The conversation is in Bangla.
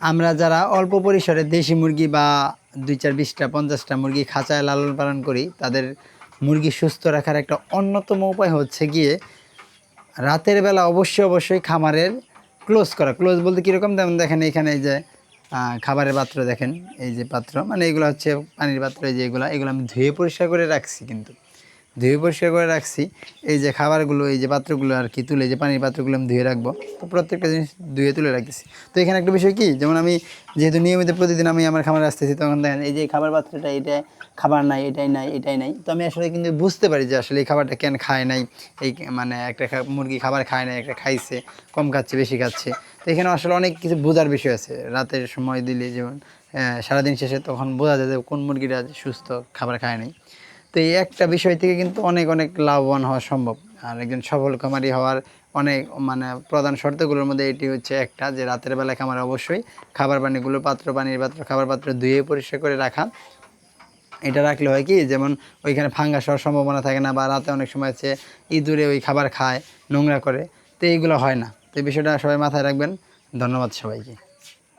আমরা যারা অল্প পরিসরে দেশি মুরগি বা ২-৪-২০টা ৫০টা মুরগি খাঁচায় লালন পালন করি, তাদের মুরগি সুস্থ রাখার একটা অন্যতম উপায় হচ্ছে গিয়ে রাতের বেলা অবশ্যই খামারের ক্লোজ করা। ক্লোজ বলতে কীরকম? যেমন দেখেন এখানে এই যে খাবারের পাত্র দেখেন, এই যে পাত্র মানে এগুলো হচ্ছে পানির পাত্র, এই যে এগুলো আমি ধুয়ে পরিষ্কার করে রাখছি, কিন্তু ধুয়ে পরিষ্কার করে রাখছি। এই যে খাবারগুলো, এই যে পাত্রগুলো আর কি তুলে, যে পানির পাত্রগুলো আমি ধুয়ে রাখবো, তো প্রত্যেকটা জিনিস ধুয়ে তুলে রাখতেছি। তো এখানে একটা বিষয় কি, যেমন আমি যেহেতু নিয়মিত প্রতিদিন আমি আমার খামারে আসতেছি, তখন দেখেন এই যে খাবার পাত্রটা, এটা খাবার নাই, এটাই নাই, তো আমি আসলে কিন্তু বুঝতে পারি যে আসলে এই খাবারটা কেন খায় নাই। এই মানে একটা মুরগি খাবার খায় নাই, একটা খাইছে, কম খাচ্ছে, বেশি খাচ্ছে। তো এখানে আসলে অনেক কিছু বোঝার বিষয় আছে। রাতের সময় দিলে যেমন সারাদিন শেষে তখন বোঝা যায় যে কোন মুরগিটা সুস্থ, খাবার খায় নাই। তো এই একটা বিষয় থেকে কিন্তু অনেক লাভবান হওয়া সম্ভব। আর একজন সফল খামারি হওয়ার অনেক মানে প্রধান শর্তগুলোর মধ্যে এটি হচ্ছে একটা, যে রাতের বেলা খামারে অবশ্যই খাবার পানিগুলো পানির পাত্র, খাবার পাত্র ধুয়ে পরিষ্কার করে রাখা। এটা রাখলে হয় কি, যেমন ওইখানে ফাঙ্গাস হওয়ার সম্ভাবনা থাকে না, বা রাতে অনেক সময় হচ্ছে ইঁদুরে ওই খাবার খায়, নোংরা করে, তো এইগুলো হয় না। তো এই বিষয়টা সবাই মাথায় রাখবেন। ধন্যবাদ সবাইকে।